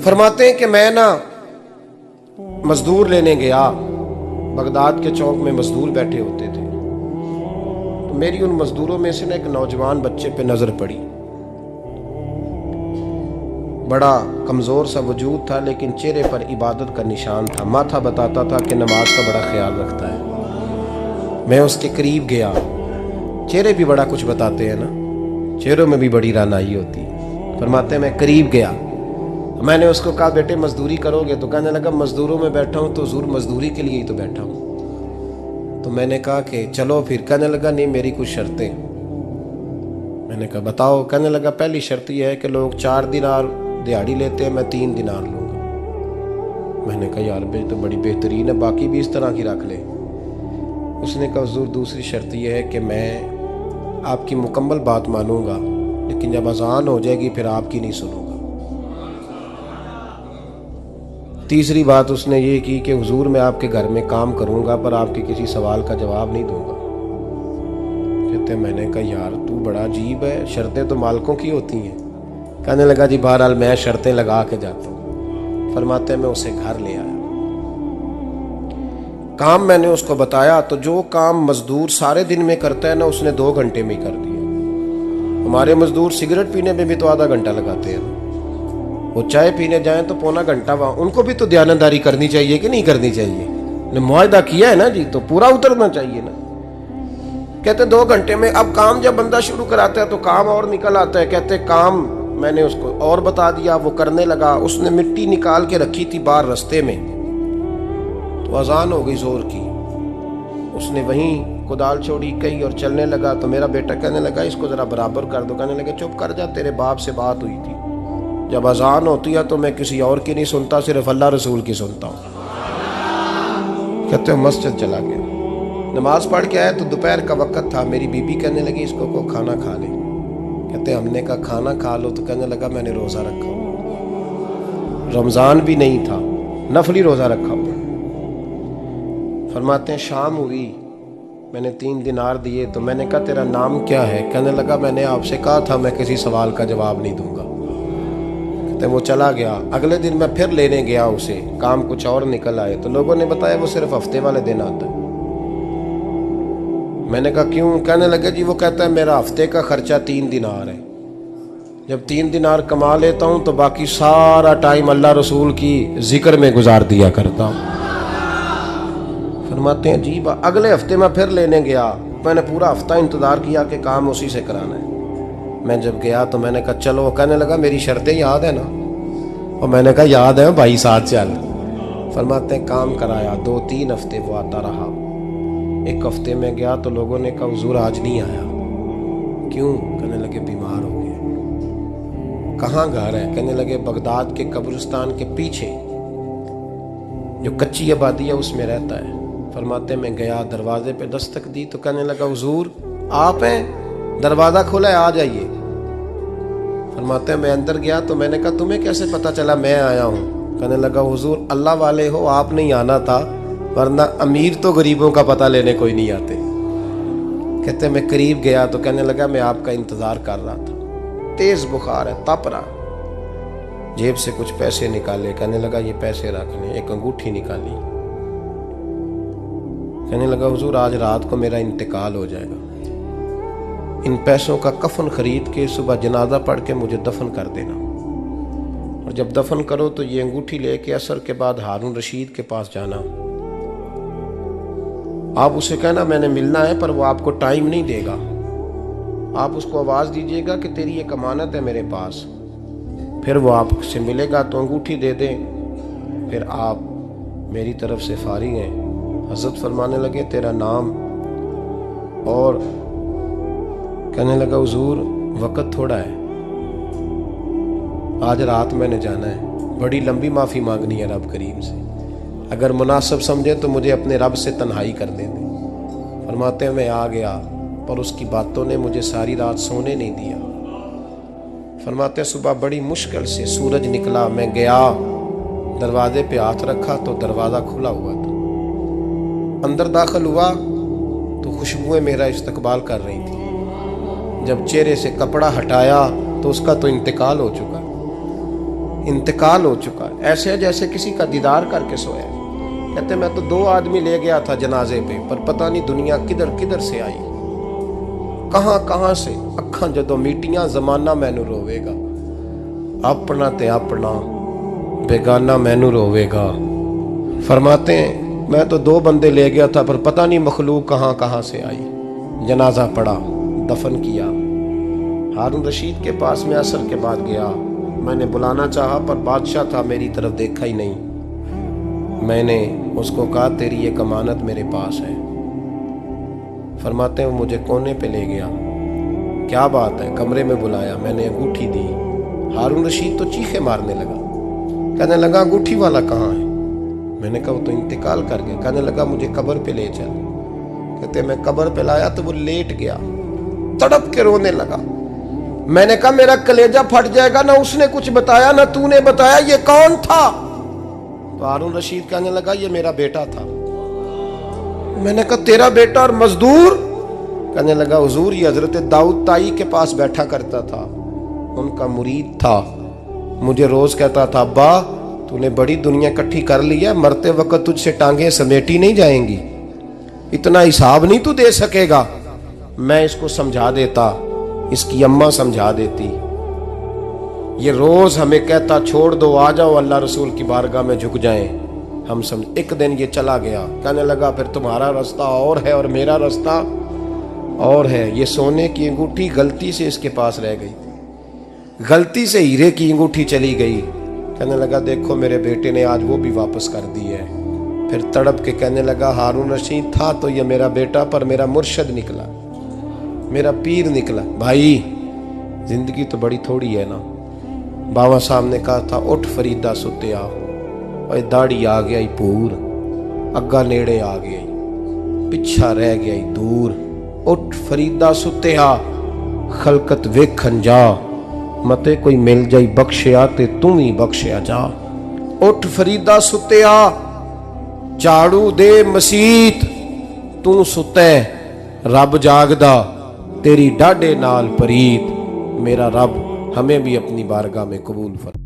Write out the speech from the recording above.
फरमाते हैं कि मैं ना मजदूर लेने गया, बगदाद के चौक में मजदूर बैठे होते थे, तो मेरी उन मजदूरों में से ना एक नौजवान बच्चे पे नजर पड़ी। बड़ा कमजोर सा वजूद था, लेकिन चेहरे पर इबादत का निशान था। माथा बताता था कि नमाज का बड़ा ख्याल रखता है। मैं उसके करीब गया। चेहरे भी बड़ा कुछ बताते हैं ना, चेहरों में भी बड़ी रानाई होती है। फरमाते हैं मैं करीब गया, मैंने उसको कहा बेटे मजदूरी करोगे? तो कहने लगा मजदूरों में बैठा हूँ तो हुजूर मजदूरी के लिए ही तो बैठा हूँ। तो मैंने कहा कि चलो फिर। कहने लगा नहीं मेरी कुछ शर्तें। मैंने कहा बताओ। कहने लगा पहली शर्त यह है कि लोग 4 दिनार दिहाड़ी लेते हैं, मैं 3 दिनार लूँगा। मैंने कहा यार भाई तो बड़ी बेहतरीन है, बाकी भी इस तरह की रख ले। उसने कहा हुजूर दूसरी शर्त यह है कि मैं आपकी मुकम्मल बात मानूंगा, लेकिन जब अजान हो जाएगी फिर आपकी नहीं सुनूंगा। तीसरी बात उसने ये की कि हुजूर मैं आपके घर में काम करूंगा पर आपके किसी सवाल का जवाब नहीं दूंगा। कहते मैंने कहा यार तू बड़ा अजीब है, शर्तें तो मालिकों की होती हैं। कहने लगा जी बहरहाल मैं शर्तें लगा के जाता हूँ। फरमाते मैं उसे घर ले आया, काम मैंने उसको बताया, तो जो काम मजदूर सारे दिन में करता है ना उसने 2 घंटे में ही कर दिया। हमारे मजदूर सिगरेट पीने में भी तो आधा घंटा लगाते हैं, वो चाय पीने जाएं तो पौना घंटा। वहाँ उनको भी तो दयानतदारी करनी चाहिए कि नहीं करनी चाहिए? ने मुआहदा किया है ना जी, तो पूरा उतरना चाहिए ना। कहते 2 घंटे में। अब काम जब बंदा शुरू कराता है तो काम और निकल आता है। कहते काम मैंने उसको और बता दिया, वो करने लगा। उसने मिट्टी निकाल के रखी थी बाहर रास्ते में, तो अजान हो गई जोर की। उसने वहीं कुदाल छोड़ी कही और चलने लगा। तो मेरा बेटा कहने लगा इसको जरा बराबर कर दो। कहने लगे चुप कर जा, तेरे बाप से बात हुई थी, जब अजान होती है तो मैं किसी और की नहीं सुनता, सिर्फ अल्लाह रसूल की सुनता हूँ। कहते मस्जिद चला गया, नमाज पढ़ के आया तो दोपहर का वक्त था। मेरी बीबी कहने लगी इसको को खाना खा ले। कहते हमने कहा खाना खा लो, तो कहने लगा मैंने रोज़ा रखा हुआ, रमज़ान भी नहीं था, नफली रोज़ा रखा हुआ। फरमाते हैं शाम हुई, मैंने 3 दिनार दिए। तो मैंने कहा तेरा नाम क्या है? कहने लगा मैंने आपसे कहा था मैं किसी सवाल का जवाब नहीं दूंगा। कहते वो चला गया। अगले दिन मैं फिर लेने गया उसे, काम कुछ और निकल आए। तो लोगों ने बताया वो सिर्फ हफ्ते वाले दिन आता है। मैंने कहा क्यों? कहने लगे जी वो कहता है मेरा हफ्ते का खर्चा 3 दिनार है, जब 3 दिनार कमा लेता हूँ तो बाकी सारा टाइम अल्लाह रसूल की जिक्र में गुजार दिया करता हूँ। फरमाते हैं जी अगले हफ्ते मैं फिर लेने गया। मैंने पूरा हफ्ता इंतज़ार किया कि काम उसी से कराना है। मैं जब गया तो मैंने कहा चलो। कहने लगा मेरी शर्तें याद है ना? और मैंने कहा याद है भाई साथ चल। फरमाते हैं काम कराया, 2-3 हफ्ते वो आता रहा। एक हफ्ते में गया तो लोगों ने कहा हुजूर आज नहीं आया। क्यों? कहने लगे बीमार हो गए। कहाँ घर है? कहने लगे बगदाद के कब्रिस्तान के पीछे जो कच्ची आबादी है उसमें रहता है। फरमाते मैं गया, दरवाजे पे दस्तक दी तो कहने लगा हुजूर आप हैं? दरवाज़ा खुला है, आ जाइए। फरमाते मैं अंदर गया तो मैंने कहा तुम्हें कैसे पता चला मैं आया हूँ? कहने लगा हुजूर अल्लाह वाले हो, आप नहीं आना था, वरना अमीर तो गरीबों का पता लेने कोई नहीं आते। कहते मैं करीब गया तो कहने लगा मैं आपका इंतज़ार कर रहा था, तेज़ बुखार है, तप रहा। जेब से कुछ पैसे निकाले, कहने लगा ये पैसे रखने। एक अंगूठी निकाली, कहने लगा हुजूर आज रात को मेरा इंतकाल हो जाएगा, इन पैसों का कफन खरीद के सुबह जनाजा पढ़ के मुझे दफन कर देना, और जब दफन करो तो ये अंगूठी लेके असर के बाद हारून रशीद के पास जाना। आप उसे कहना मैंने मिलना है, पर वो आपको टाइम नहीं देगा। आप उसको आवाज़ दीजिएगा कि तेरी एक अमानत है मेरे पास, फिर वो आपसे मिलेगा तो अंगूठी दे दें, फिर आप मेरी तरफ से फारिग हैं। हज़रत फरमाने लगे तेरा नाम? और कहने लगा हुजूर वक़्त थोड़ा है, आज रात मैंने जाना है, बड़ी लंबी माफ़ी मांगनी है रब करीम से, अगर मुनासिब समझे तो मुझे अपने रब से तन्हाई कर दे दे। फरमाते हैं मैं आ गया, पर उसकी बातों ने मुझे सारी रात सोने नहीं दिया। फरमाते हैं सुबह बड़ी मुश्किल से सूरज निकला, मैं गया दरवाजे पे हाथ रखा तो दरवाज़ा खुला हुआ था। अंदर दाखिल हुआ तो खुशबुएं मेरा इस्तकबाल कर रही थी। जब चेहरे से कपड़ा हटाया तो उसका तो इंतकाल हो चुका। इंतकाल हो चुका है। ऐसे है जैसे किसी का दीदार करके सोया। कहते मैं तो 2 आदमी ले गया था जनाजे पे, पर पता नहीं दुनिया किधर किधर से आई, कहां कहां से। अखां जदों मीटियां जमाना मैनू रोवेगा, अपना ते अपना बेगाना मैनू रोवेगा। फरमाते हैं मैं तो 2 बंदे ले गया था, पर पता नहीं मखलूक कहां कहां से आई। जनाजा पड़ा, दफन किया। हारून रशीद के पास में असर के बाद गया। मैंने बुलाना चाहा पर बादशाह था, मेरी तरफ देखा ही नहीं। मैंने उसको कहा तेरी एक अमानत मेरे पास है। फरमाते हैं वो मुझे कोने पे ले गया। क्या बात है? कमरे में बुलाया, मैंने अंगूठी दी। हारून रशीद तो चीखे मारने लगा, कहने लगा अंगूठी वाला कहाँ है? मैंने कहा वो तो इंतकाल कर गया। कहने लगा मुझे कब्र पे ले चल। कहते मैं कब्र पे लाया तो वो लेट गया, तड़प के रोने लगा। मैंने कहा मेरा कलेजा फट जाएगा, ना उसने कुछ बताया ना तूने बताया, ये कौन था? तो हारून रशीद कहने लगा ये मेरा बेटा था। मैंने कहा तेरा बेटा और मजदूर? कहने लगा हुजूर ये हजरत दाऊद ताई के पास बैठा करता था, उनका मुरीद था। मुझे रोज कहता था अब्बा तूने बड़ी दुनिया इकट्ठी कर ली है, मरते वक्त तुझसे टांगे समेटी नहीं जाएंगी, इतना हिसाब नहीं तू दे सकेगा। मैं इसको समझा देता, इसकी अम्मा समझा देती। ये रोज हमें कहता छोड़ दो, आ जाओ अल्लाह रसूल की बारगाह में झुक जाएं। हम समझ। एक दिन ये चला गया, कहने लगा फिर तुम्हारा रास्ता और है और मेरा रास्ता और है। ये सोने की अंगूठी गलती से इसके पास रह गई, गलती से हीरे की अंगूठी चली गई। कहने लगा देखो मेरे बेटे ने आज वो भी वापस कर दी है। फिर तड़प के कहने लगा हारून रशीद था तो ये मेरा बेटा, पर मेरा मुर्शद निकला, मेरा पीर निकला। भाई जिंदगी तो बड़ी थोड़ी है ना। बाबा साहब ने कहा था उठ फरीदा सुत्या, और दाढ़ी आ गया पूर, अग्गा नेड़े आ गया, पिछा रह गया दूर। उठ फरीदा सुत्या खलकत वेखन जा, मते कोई मिल जाई बख्शिया ते तू ही बख्शिया जा। उठ फरीदा सुत्या झाड़ू दे मसीत, तू सुते रब जागदा, तेरी डाडे नाल परीत। मेरा रब हमें भी अपनी बारगाह में कबूल फरमा।